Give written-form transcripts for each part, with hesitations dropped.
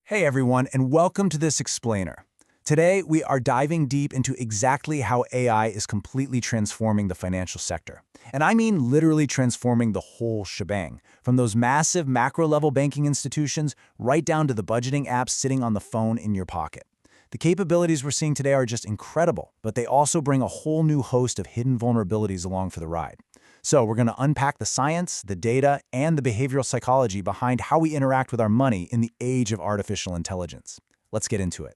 Hey everyone, and welcome to this explainer. Today, we are diving deep into exactly how AI is completely transforming the financial sector. And I mean literally transforming the whole shebang, from those massive macro-level banking institutions right down to the budgeting apps sitting on the phone in your pocket. The capabilities we're seeing today are just incredible, but they also bring a whole new host of hidden vulnerabilities along for the ride. So we're going to unpack the science, the data, and the behavioral psychology behind how we interact with our money in the age of artificial intelligence. Let's get into it.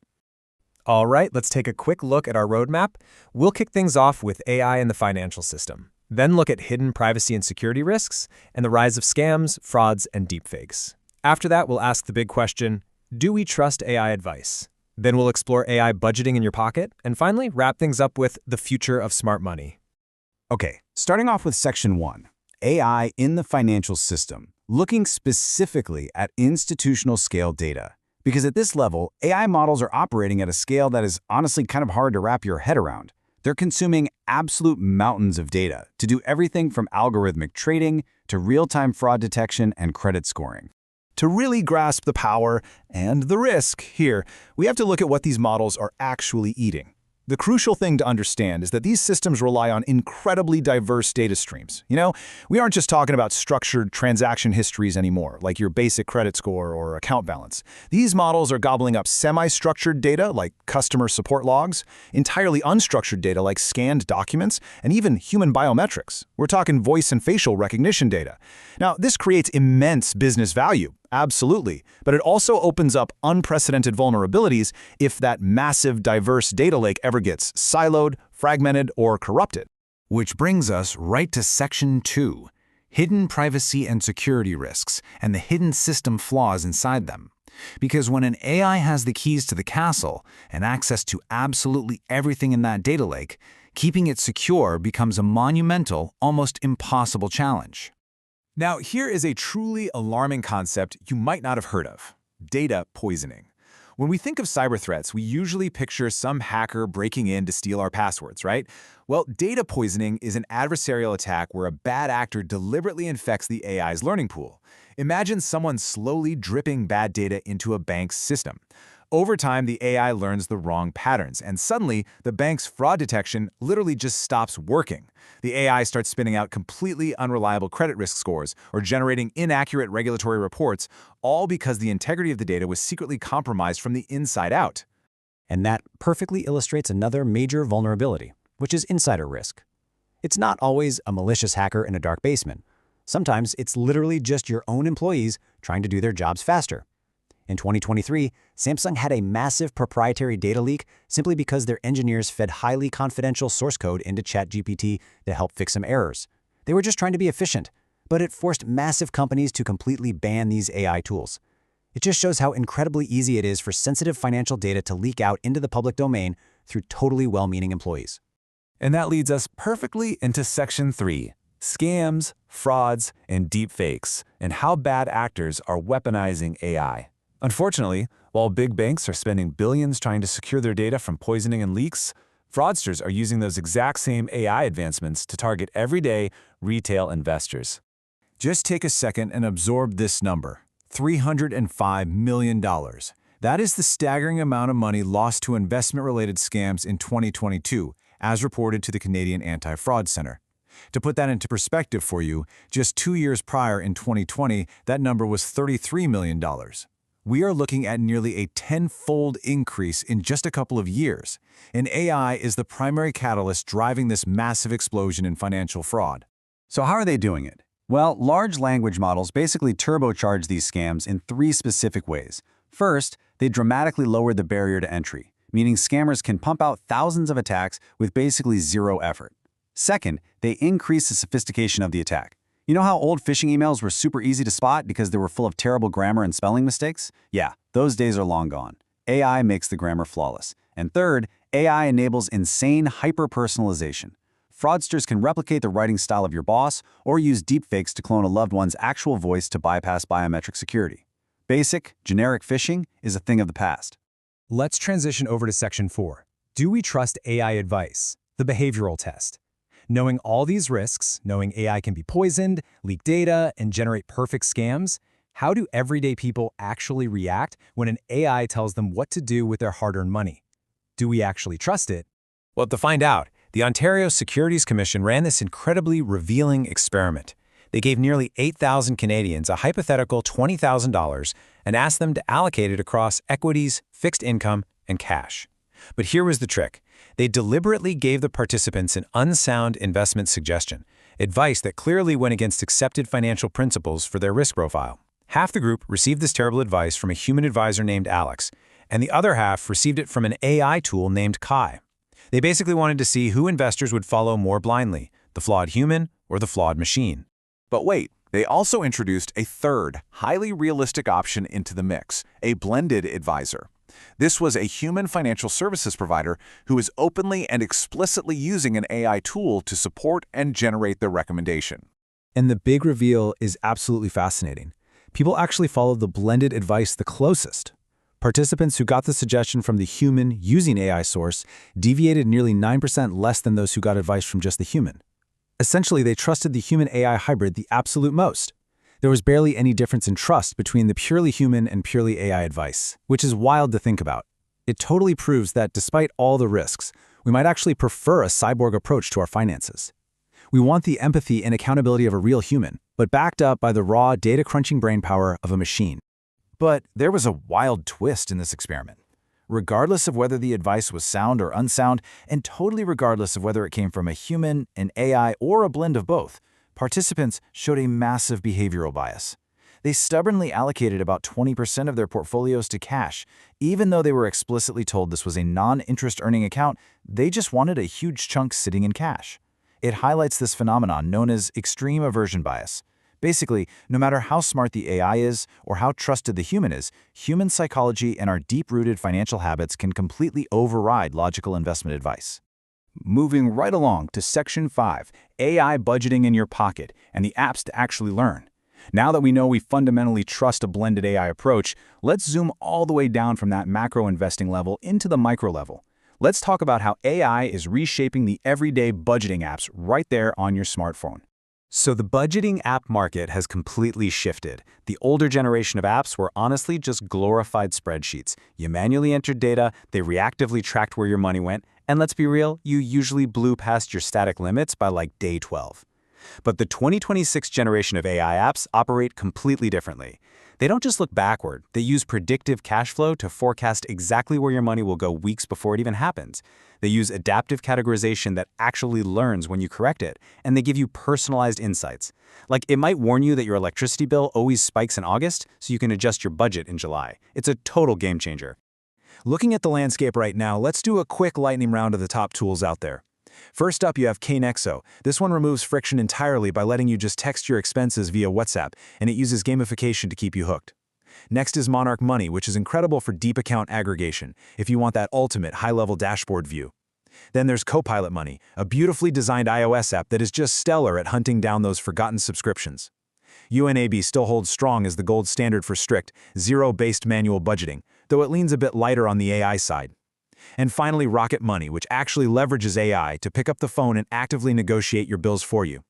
All right, let's take a quick look at our roadmap. We'll kick things off with AI in the financial system, then look at hidden privacy and security risks, and the rise of scams, frauds, and deepfakes. After that, we'll ask the big question, do we trust AI advice? Then we'll explore AI budgeting in your pocket, and finally, wrap things up with the future of smart money. Okay, starting off with Section 1, AI in the financial system, looking specifically at institutional scale data. Because at this level, AI models are operating at a scale that is honestly kind of hard to wrap your head around. They're consuming absolute mountains of data to do everything from algorithmic trading to real-time fraud detection and credit scoring. To really grasp the power and the risk here, we have to look at what these models are actually eating. The crucial thing to understand is that these systems rely on incredibly diverse data streams. We aren't just talking about structured transaction histories anymore, like your basic credit score or account balance. These models are gobbling up semi-structured data, like customer support logs, entirely unstructured data, like scanned documents, and even human biometrics. We're talking voice and facial recognition data. Now, this creates immense business value. Absolutely, but it also opens up unprecedented vulnerabilities if that massive, diverse data lake ever gets siloed, fragmented, or corrupted. Which brings us right to Section 2, hidden privacy and security risks and the hidden system flaws inside them. Because when an AI has the keys to the castle and access to absolutely everything in that data lake, keeping it secure becomes a monumental, almost impossible challenge. Now, here is a truly alarming concept you might not have heard of: data poisoning. When we think of cyber threats, we usually picture some hacker breaking in to steal our passwords, right? Well, data poisoning is an adversarial attack where a bad actor deliberately infects the AI's learning pool. Imagine someone slowly dripping bad data into a bank's system. Over time, the AI learns the wrong patterns, and suddenly, the bank's fraud detection literally just stops working. The AI starts spinning out completely unreliable credit risk scores or generating inaccurate regulatory reports, all because the integrity of the data was secretly compromised from the inside out. And that perfectly illustrates another major vulnerability, which is insider risk. It's not always a malicious hacker in a dark basement. Sometimes it's literally just your own employees trying to do their jobs faster. In 2023, Samsung had a massive proprietary data leak simply because their engineers fed highly confidential source code into ChatGPT to help fix some errors. They were just trying to be efficient, but it forced massive companies to completely ban these AI tools. It just shows how incredibly easy it is for sensitive financial data to leak out into the public domain through totally well-meaning employees. And that leads us perfectly into Section 3, scams, frauds, and deepfakes, and how bad actors are weaponizing AI. Unfortunately, while big banks are spending billions trying to secure their data from poisoning and leaks, fraudsters are using those exact same AI advancements to target everyday retail investors. Just take a second and absorb this number: $305 million. That is the staggering amount of money lost to investment-related scams in 2022, as reported to the Canadian Anti-Fraud Centre. To put that into perspective for you, just 2 years prior in 2020, that number was $33 million. We are looking at nearly a tenfold increase in just a couple of years, and AI is the primary catalyst driving this massive explosion in financial fraud. So how are they doing it? Well, large language models basically turbocharge these scams in 3 specific ways. First, they dramatically lower the barrier to entry, meaning scammers can pump out thousands of attacks with basically zero effort. Second, they increase the sophistication of the attack. You know how old phishing emails were super easy to spot because they were full of terrible grammar and spelling mistakes? Yeah, those days are long gone. AI makes the grammar flawless. And third, AI enables insane hyper-personalization. Fraudsters can replicate the writing style of your boss or use deepfakes to clone a loved one's actual voice to bypass biometric security. Basic, generic phishing is a thing of the past. Let's transition over to Section 4. Do we trust AI advice? The behavioral test. Knowing all these risks, knowing AI can be poisoned, leak data, and generate perfect scams, How do everyday people actually react when an AI tells them what to do with their hard-earned money? Do we actually trust it? Well, to find out, the Ontario Securities Commission ran this incredibly revealing experiment. They gave nearly 8,000 Canadians a hypothetical $20,000 and asked them to allocate it across equities, fixed income, and cash. But here was the trick. They deliberately gave the participants an unsound investment suggestion, advice that clearly went against accepted financial principles for their risk profile. Half the group received this terrible advice from a human advisor named Alex, and the other half received it from an AI tool named Kai. They basically wanted to see who investors would follow more blindly, the flawed human or the flawed machine. But wait, they also introduced a third, highly realistic option into the mix, a blended advisor. This was a human financial services provider who is openly and explicitly using an AI tool to support and generate their recommendation. And the big reveal is absolutely fascinating. People actually followed the blended advice the closest. Participants who got the suggestion from the human using AI source deviated nearly 9% less than those who got advice from just the human. Essentially, they trusted the human-AI hybrid the absolute most. There was barely any difference in trust between the purely human and purely AI advice, which is wild to think about. It totally proves that despite all the risks, we might actually prefer a cyborg approach to our finances. We want the empathy and accountability of a real human, but backed up by the raw data-crunching brainpower of a machine. But there was a wild twist in this experiment. Regardless of whether the advice was sound or unsound, and totally regardless of whether it came from a human, an AI, or a blend of both, participants showed a massive behavioral bias. They stubbornly allocated about 20% of their portfolios to cash. Even though they were explicitly told this was a non-interest earning account, they just wanted a huge chunk sitting in cash. It highlights this phenomenon known as extreme aversion bias. Basically, no matter how smart the AI is or how trusted the human is, human psychology and our deep-rooted financial habits can completely override logical investment advice. Moving right along to Section 5, AI budgeting in your pocket and the apps to actually learn. Now that we know we fundamentally trust a blended AI approach, let's zoom all the way down from that macro investing level into the micro level. Let's talk about how AI is reshaping the everyday budgeting apps right there on your smartphone. So the budgeting app market has completely shifted. The older generation of apps were honestly just glorified spreadsheets. You manually entered data, they reactively tracked where your money went, and let's be real, you usually blew past your static limits by like day 12. But the 2026 generation of AI apps operate completely differently. They don't just look backward, they use predictive cash flow to forecast exactly where your money will go weeks before it even happens. They use adaptive categorization that actually learns when you correct it, and they give you personalized insights. Like, it might warn you that your electricity bill always spikes in August, so you can adjust your budget in July. It's a total game changer. Looking at the landscape right now, let's do a quick lightning round of the top tools out there. First up, you have Knexo. This one removes friction entirely by letting you just text your expenses via WhatsApp, and it uses gamification to keep you hooked. Next is Monarch Money, which is incredible for deep account aggregation, if you want that ultimate high-level dashboard view. Then there's Copilot Money, a beautifully designed iOS app that is just stellar at hunting down those forgotten subscriptions. UNAB still holds strong as the gold standard for strict, zero-based manual budgeting, though it leans a bit lighter on the AI side. And finally, Rocket Money, which actually leverages AI to pick up the phone and actively negotiate your bills for you.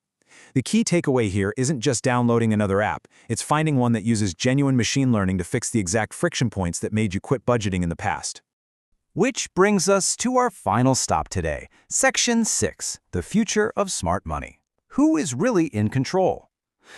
The key takeaway here isn't just downloading another app, it's finding one that uses genuine machine learning to fix the exact friction points that made you quit budgeting in the past. Which brings us to our final stop today, Section 6, the future of smart money. Who is really in control?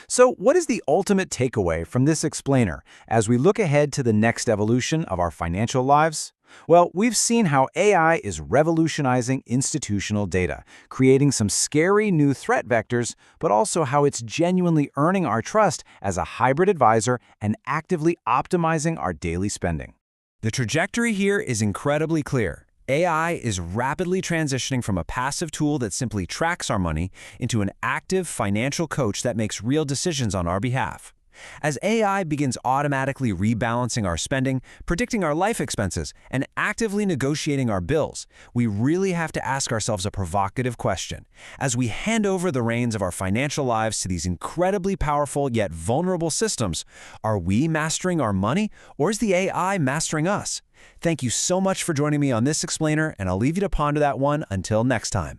So what is the ultimate takeaway from this explainer as we look ahead to the next evolution of our financial lives? Well, we've seen how AI is revolutionizing institutional data, creating some scary new threat vectors, but also how it's genuinely earning our trust as a hybrid advisor and actively optimizing our daily spending. The trajectory here is incredibly clear. AI is rapidly transitioning from a passive tool that simply tracks our money into an active financial coach that makes real decisions on our behalf. As AI begins automatically rebalancing our spending, predicting our life expenses, and actively negotiating our bills, we really have to ask ourselves a provocative question. As we hand over the reins of our financial lives to these incredibly powerful yet vulnerable systems, are we mastering our money, or is the AI mastering us? Thank you so much for joining me on this explainer, and I'll leave you to ponder that one until next time.